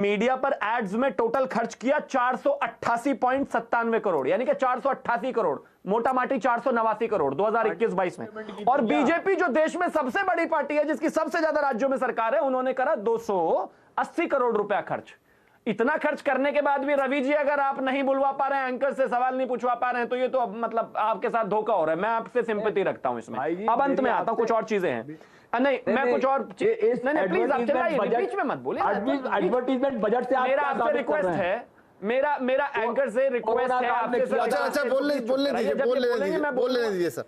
Media पर ads में total खर्च किया 488.97 करोड़, यानी कि 488 करोड़, मोटा माटी 489 करोड़ 2021-22 में। और बीजेपी जो देश में सबसे बड़ी पार्टी है, जिसकी सबसे ज्यादा राज्यों में सरकार है, उन्होंने करा 280 करोड़ रुपया खर्च। इतना खर्च करने के बाद भी रवि जी, अगर आप नहीं बुलवा पा रहे हैं, एंकर से सवाल नहीं पूछवा पा रहे हैं, तो ये तो अब मतलब आपके साथ धोखा हो रहा है। मैं आपसे सिंपैथी रखता हूं इसमें। अब अंत में आता हूं, कुछ और चीजें हैं। नहीं, मैं कुछ और नहीं, प्लीज आप चलाइए, बीच में मत बोलिए। एडवर्टाइजमेंट बजट से मेरा आपसे रिक्वेस्ट है, मेरा एंकर से रिक्वेस्ट है आपसे। अच्छा, बोलने दीजिए सर।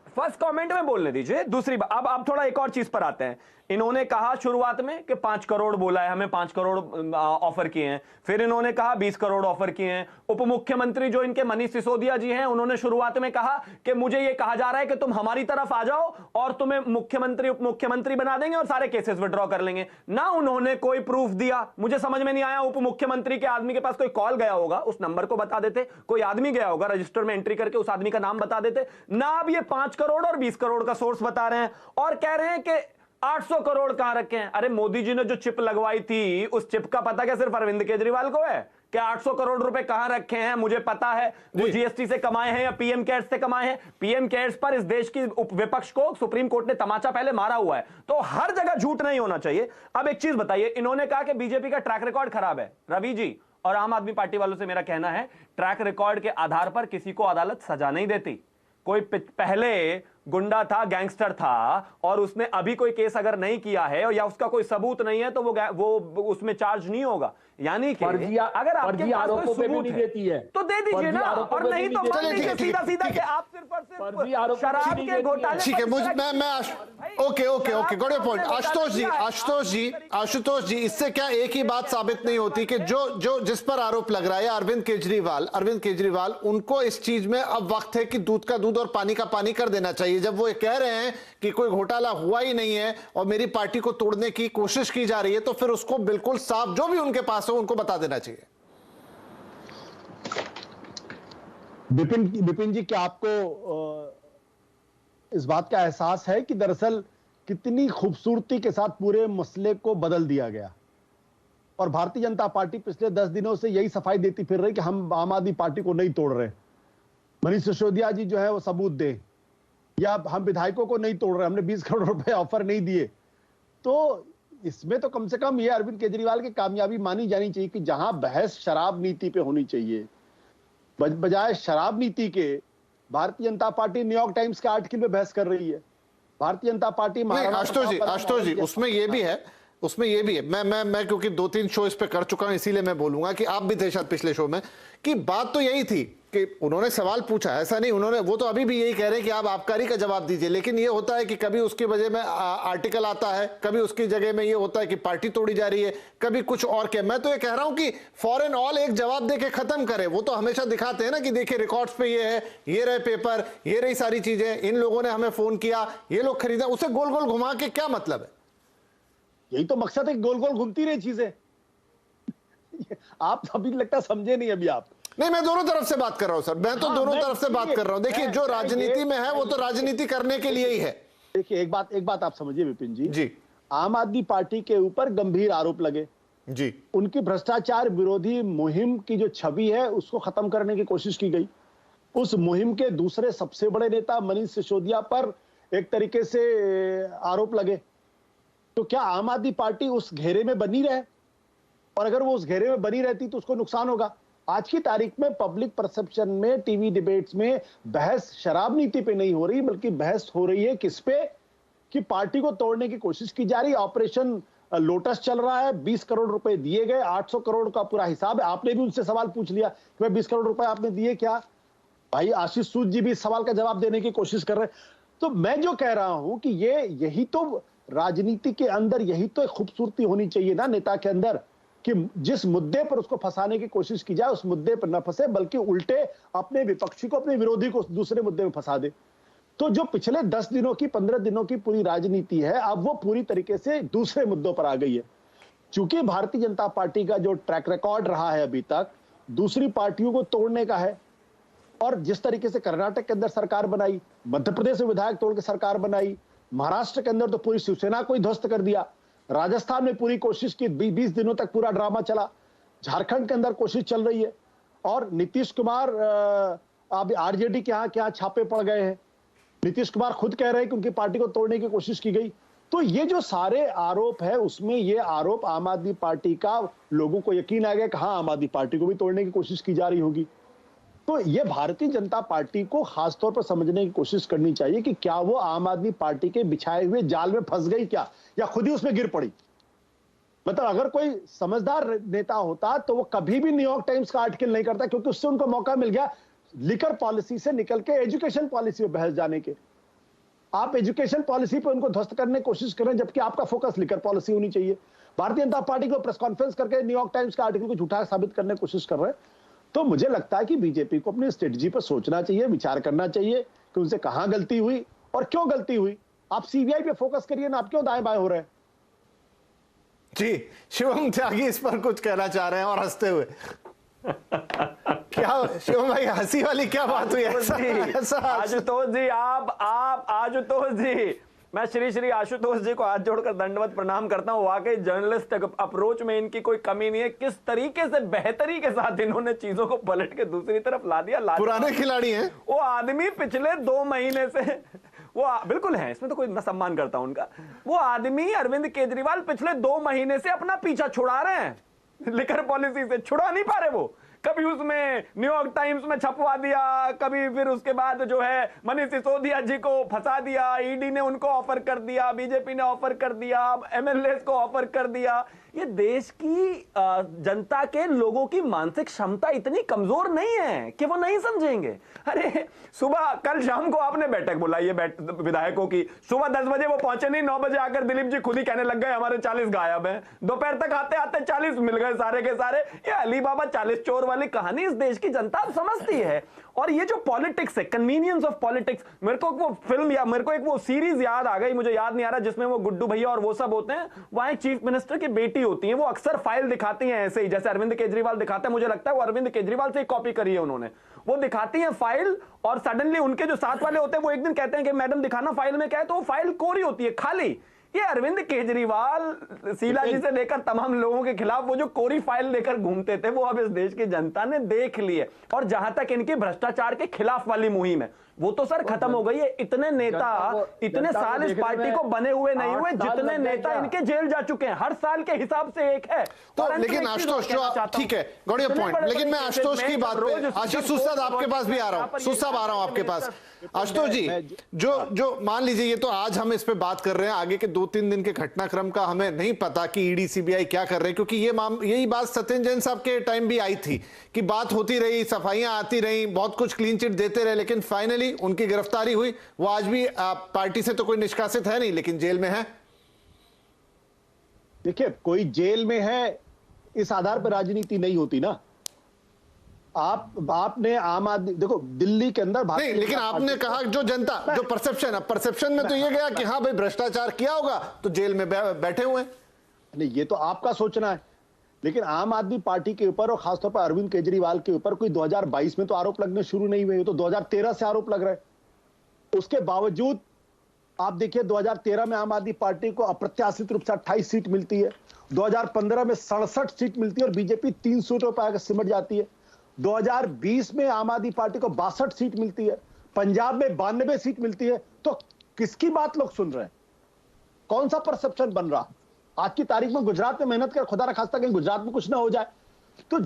फर्स्ट कमेंट में बोलने दीजिए। दूसरी बात, अब थोड़ा एक और चीज पर आते हैं। इन्होंने कहा शुरुआत में कि 5 करोड़ बोला है, हमें 5 करोड़ ऑफर किए हैं। फिर इन्होंने कहा 20 करोड़ ऑफर किए हैं। उप मुख्यमंत्री जो इनके मनीष सिसोदिया जी हैं, उन्होंने शुरुआत में कहा कि मुझे ये कहा जा रहा है कि तुम हमारी तरफ आ जाओ और तुम्हें मुख्यमंत्री उप मुख्यमंत्री बना देंगे और सारे केसेस विड्रॉ कर लेंगे। ना उन्होंने कोई प्रूफ दिया। मुझे समझ में नहीं आया, उप मुख्यमंत्री के आदमी के पास कोई कॉल गया होगा, उस नंबर को बता देते। कोई आदमी गया होगा, रजिस्टर में एंट्री करके उस आदमी का नाम बता देते ना। अब ये 5 करोड़ और 20 करोड़ का सोर्स बता रहे हैं और कह रहे हैं कि 800 करोड़ कहां रखे हैं। अरे मोदी जी ने जो चिप लगवाई थी, उस चिप का पता क्या सिर्फ अरविंद केजरीवाल को है? क्या 800 करोड़ रुपए कहां रखे हैं मुझे पता है। वो जीएसटी से कमाए हैं या पीएम केयर्स से कमाए हैं? पीएम केयर्स पर इस देश की विपक्ष को सुप्रीम कोर्ट ने तमाचा पहले मारा हुआ है। तो हर जगह झूठ नहीं होना चाहिए। अब एक चीज बताइए, इन्होंने कहा कि बीजेपी का ट्रैक रिकॉर्ड खराब है। रवि जी और आम आदमी पार्टी वालों से मेरा कहना है, ट्रैक रिकॉर्ड के आधार पर किसी को अदालत सजा नहीं देती। कोई पहले गुंडा था, गैंगस्टर था, और उसने अभी कोई केस अगर नहीं किया है या उसका कोई सबूत नहीं है, तो वो उसमें चार्ज नहीं होगा। यानी कि अगर आपके पास कोई सबूत है तो दे दीजिए ना, और नहीं तो मान लीजिए सीधा सीधा कि आप सिर्फ और सिर्फ शराब के घोटाले। ठीक है, okay, got your point. Ashutosh ji, इससे क्या एक ही बात साबित नहीं होती कि जो जिस पर आरोप लग रहा है अरविंद केजरीवाल, उनको इस चीज में अब वक्त है कि दूध का दूध और पानी का पानी कर देना चाहिए। जब वो कह रहे हैं कि कोई घोटाला हुआ ही नहीं है और मेरी पार्टी को तोड़ने की कोशिश की जा रही है, तो फिर उसको बिल्कुल साफ जो भी उनके पास हो उनको बता देना चाहिए। विपिन जी, क्या आपको इस बात का एहसास है कि दरअसल कितनी खूबसूरती के साथ पूरे मसले को बदल दिया गया? और भारतीय जनता पार्टी पिछले 10 दिनों से यही सफाई देती फिर रही कि हम आम आदमी पार्टी को नहीं तोड़ रहे। मनीष सिसोदिया जी जो है वो सबूत दें, या हम विधायकों को नहीं तोड़ रहे, हमने 20 करोड़ रुपए ऑफर नहीं दिए। तो इसमें तो कम से कम ये अरविंद केजरीवाल की कामयाबी मानी जानी चाहिए कि जहां बहस शराब नीति पे होनी चाहिए, बजाय शराब नीति के Bharatiya Janata party New York times के आर्टिकल पे बहस कर रही है। भारतीय जनता पार्टी आशुतोष जी उसमें ये भी है, मैं क्योंकि 2-3 शो इस पे कर चुका हूं, इसीलिए मैं बोलूंगा कि आप भी थे शायद पिछले शो में, कि बात तो यही थी कि उन्होंने सवाल पूछा, ऐसा नहीं वो तो अभी भी यही कह रहे हैं कि आप आबकारी का जवाब दीजिए। लेकिन ये होता है कि कभी उसकी वजह में आर्टिकल आता है, कभी उसकी जगह में ये होता है कि पार्टी तोड़ी जा रही है, कभी कुछ और क्या। मैं तो ये कह रहा हूं कि फॉर एंड ऑल एक जवाब दे के खत्म करें। वो तो हमेशा दिखाते हैं ना कि देखिए रिकॉर्ड्स पे ये है, ये रहे पेपर, ये रही सारी चीजें, इन लोगों ने हमें फोन किया, ये लोग खरीदा। उसे गोल गोल घुमा के क्या मतलब है? यही तो मकसद है, गोल गोल घूमती रही चीजें। आप अभी लगता समझे नहीं अभी आप। नहीं, मैं दोनों तरफ से बात कर रहा हूं सर, मैं तो दोनों तरफ से बात कर रहा हूं। देखिए, जो राजनीति में है वो तो राजनीति करने के लिए ही है। देखिए, एक बात आप समझिए विपिन जी, आम आदमी पार्टी के ऊपर गंभीर आरोप लगे जी, उनकी भ्रष्टाचार विरोधी मुहिम की जो छवि है उसको खत्म करने की कोशिश की गई। उस मुहिम के दूसरे सबसे बड़े नेता मनीष सिसोदिया पर एक तरीके से आरोप लगे। तो क्या आम आदमी पार्टी उस घेरे में बनी रहे? और अगर वो उस घेरे में बनी रहती तो उसको नुकसान होगा। आज की तारीख में पब्लिक परसेप्शन में, टीवी डिबेट्स में बहस शराब नीति पे नहीं हो रही, बल्कि बहस हो रही है किस पे, कि पार्टी को तोड़ने की कोशिश की जा रही। ऑपरेशन लोटस चल रहा है, 20 करोड़ रुपए दिए गए, 800 करोड़ का पूरा हिसाब है। आपने भी उनसे सवाल पूछ लिया कि भाई 20 करोड़ रुपए आपने दिए क्या? भाई आशीष सूद जी भी इस सवाल का जवाब देने की कोशिश कर रहे हैं। तो मैं जो कह रहा हूं कि यही तो राजनीति के अंदर, यही तो एक खूबसूरती होनी चाहिए ना नेता के अंदर, कि जिस मुद्दे पर उसको फंसाने की कोशिश की जाए उस मुद्दे पर न फंसे, बल्कि उल्टे अपने विपक्षी को, अपने विरोधी को दूसरे मुद्दे में फंसा दे। तो जो पिछले 10 दिनों की, 15 दिनों की पूरी राजनीति है, अब वो पूरी तरीके से दूसरे मुद्दों पर आ गई है। चूंकि भारतीय जनता पार्टी का जो ट्रैक रिकॉर्ड रहा है अभी तक दूसरी पार्टियों को तोड़ने का है, और जिस तरीके से कर्नाटक के अंदर सरकार बनाई, मध्य प्रदेश में विधायक तोड़ के सरकार बनाई, महाराष्ट्र के अंदर तो पूरी शिवसेना को ही ध्वस्त कर दिया, राजस्थान में पूरी कोशिश की, 20 दिनों तक पूरा ड्रामा चला। झारखंड के अंदर कोशिश चल रही है और नीतीश कुमार अब आरजेडी के यहाँ छापे पड़ गए हैं। नीतीश कुमार खुद कह रहे हैं कि उनकी पार्टी को तोड़ने की कोशिश की गई। तो ये जो सारे आरोप है उसमें ये आरोप आम आदमी पार्टी का, लोगों को यकीन आ गया कि हाँ आम आदमी पार्टी को भी तोड़ने की कोशिश की जा रही होगी। तो ये भारतीय जनता पार्टी को खासतौर पर समझने की कोशिश करनी चाहिए कि क्या वो आम आदमी पार्टी के बिछाए हुए जाल में फंस गई क्या, या खुद ही उसमें गिर पड़ी। मतलब अगर कोई समझदार नेता होता तो वो कभी भी न्यूयॉर्क टाइम्स का आर्टिकल नहीं करता, क्योंकि उससे उनको मौका मिल गया लिकर पॉलिसी से निकल के एजुकेशन पॉलिसी में बहस जाने के। आप एजुकेशन पॉलिसी पे उनको ध्वस्त करने की कोशिश कर रहे हैं, जबकि आपका फोकस लिकर पॉलिसी होनी चाहिए। भारतीय जनता पार्टी को प्रेस कॉन्फ्रेंस करके न्यूयॉर्क टाइम्स का आर्टिकल को झूठा साबित करने की कोशिश कर रहे हैं। तो मुझे लगता है कि बीजेपी को अपनी स्ट्रेटजी पर सोचना चाहिए, विचार करना चाहिए कि उनसे कहां गलती हुई और क्यों गलती हुई। आप सीबीआई पे फोकस करिए ना, आप क्यों दाएं बाएं हो रहे हैं। जी, शिवम त्यागी इस पर कुछ कहना चाह रहे हैं और हंसते हुए। क्या शिवम भाई, हंसी वाली क्या बात हुई? आशुतोष जी, आप आशुतोष जी, मैं श्री आशुतोष जी को हाथ जोड़कर दंडवत प्रणाम करता हूं। वाकई जर्नलिस्ट अप्रोच में इनकी कोई कमी नहीं है। किस तरीके से बेहतरी के साथ इन्होंने चीजों को पलट के दूसरी तरफ ला दिया। पुराने खिलाड़ी हैं वो आदमी, पिछले 2 महीने से वो बिल्कुल है, इसमें तो कोई, मैं सम्मान करता हूं उनका। वो आदमी अरविंद केजरीवाल पिछले 2 महीने से अपना पीछा छुड़ा रहे हैं, लिकर पॉलिसी से छुड़ा नहीं पा रहे। वो कभी उसमें न्यूयॉर्क टाइम्स में छपवा दिया, कभी फिर उसके बाद जो है मनीष सिसोदिया जी को फंसा दिया, ईडी ने उनको ऑफर कर दिया, बीजेपी ने ऑफर कर दिया, एमएलए को ऑफर कर दिया। ये देश की जनता के लोगों की मानसिक क्षमता इतनी कमजोर नहीं है कि वो नहीं समझेंगे। अरे सुबह कल शाम को आपने बैठक बुलाई है विधायकों की, सुबह 10 बजे वो पहुंचे नहीं, 9 बजे आकर दिलीप जी खुद ही कहने लग गए हमारे 40 गायब हैं। दोपहर तक आते आते 40 मिल गए सारे के सारे। ये अली बाबा 40 चोर वाली कहानी इस देश की जनता समझती है। और ये जो पॉलिटिक्स है, कन्वीनियंस ऑफ पॉलिटिक्स, मेरे को वो फिल्म या मेरे को एक वो सीरीज याद आ गई, मुझे याद नहीं आ रहा, जिसमें वो गुड्डू भैया और वो सब होते हैं। वहां एक चीफ मिनिस्टर की बेटी होती है, वो अक्सर फाइल दिखाती हैं ऐसे ही जैसे अरविंद केजरीवाल दिखाते हैं। मुझे लगता है वो अरविंद केजरीवाल से ही कॉपी करी है उन्होंने। वो दिखाती है फाइल और सडनली उनके जो साथ वाले होते हैं वो एक दिन कहते हैं कि मैडम दिखाना फाइल में क्या है, तो वो फाइल कोरी होती है, खाली। ये अरविंद केजरीवाल शीला जी से लेकर तमाम लोगों के खिलाफ वो जो कोरी फाइल लेकर घूमते थे, वो अब इस देश की जनता ने देख ली है। और जहां तक इनकी भ्रष्टाचार के खिलाफ वाली मुहिम है, वो तो सर खत्म हो गई है। इतने नेता इतने साल इस पार्टी को बने हुए नहीं हुए जितने नेता इनके जेल जा चुके हैं। हर साल के हिसाब से एक है। तो लेकिन आशुतोष जो ठीक है, गॉट योर पॉइंट, लेकिन मैं आशुतोष की बात पे, आशुतोष साहब आपके पास भी आ रहा हूं, सुसाब आ रहा हूं आपके पास। आशुतोष जी, जो मान लीजिए ये तो आज हम इस पे बात कर रहे हैं, आगे के 2-3 दिन के घटनाक्रम का हमें नहीं पता कि ईडी सीबीआई क्या कर रहे हैं, क्योंकि यही बात सत्येंद्र जैन साहब के टाइम भी आई थी कि बात होती रही, सफाइयां आती रही, बहुत कुछ क्लीन चिट देते रहे, लेकिन फाइनली उनकी गिरफ्तारी हुई। वो आज भी पार्टी से तो कोई निष्कासित है नहीं, लेकिन जेल में है। देखिए, कोई जेल में है इस आधार पर राजनीति नहीं होती ना। आपने आम आदमी, देखो दिल्ली के अंदर नहीं, लेकिन आपने कहा जो जनता, जो परसेप्शन में तो ये गया कि हाँ भाई भ्रष्टाचार किया होगा तो जेल में बैठे हुए हैं। नहीं, ये तो आपका सोचना है, लेकिन आम आदमी पार्टी के ऊपर और खासतौर पर अरविंद केजरीवाल के ऊपर कोई 2022 में तो आरोप लगने शुरू नहीं हुए, तो 2013 से आरोप लग रहे हैं। उसके बावजूद आप देखिए 2013 में आम आदमी पार्टी को अप्रत्याशित रूप से 28 सीट मिलती है, 2015 में 67 सीट मिलती है और बीजेपी 3 सीटों पर आकर सिमट जाती है। 2020 में आम आदमी पार्टी को 62 सीट मिलती है, पंजाब में 92 सीट मिलती है। तो किसकी बात लोग सुन रहे हैं? कौन सा परसेप्शन बन रहा? आज की तारीख में गुजरात में मेहनत कर, खुदा न खास्ता कहीं गुजरात में कुछ ना हो जाए। तो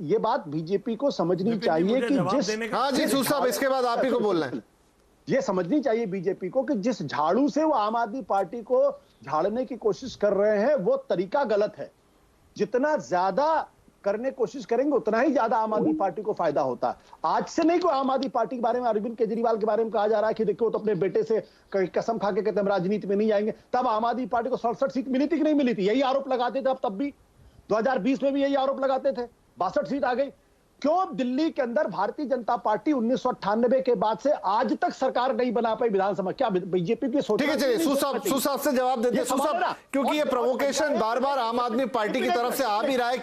ये बात बीजेपी को समझनी चाहिए कि हाँ जी साहब, इसके बाद आप ही को बोलना है। ये समझनी चाहिए बीजेपी को कि जिस झाड़ू से वो आम आदमी पार्टी को झाड़ने की कोशिश कर रहे हैं वो तरीका गलत है। जितना ज्यादा करने की कोशिश करेंगे उतना ही ज्यादा आम आदमी पार्टी को फायदा होता है। आज से नहीं कोई आम आदमी पार्टी के बारे में, अरविंद केजरीवाल के बारे में कहा जा रहा है कि देखो तो अपने बेटे से कसम खा के कहते हम राजनीति में नहीं आएंगे। तब आम आदमी पार्टी को 67 सीट मिली थी कि नहीं मिली थी? यही आरोप लगाते थे। अब तब भी 2020 में भी यही आरोप लगाते थे, 62 सीट आ गई। क्यों दिल्ली के अंदर भारतीय जनता पार्टी 1998 के बाद से आज तक सरकार नहीं बना पाई विधानसभा? क्या बीजेपी की सोच? ठीक है, चलिए सुसाब से जवाब देते हैं, क्योंकि ये प्रोवोकेशन बार बार आम आदमी पार्टी की तरफ से आ भी रहा है।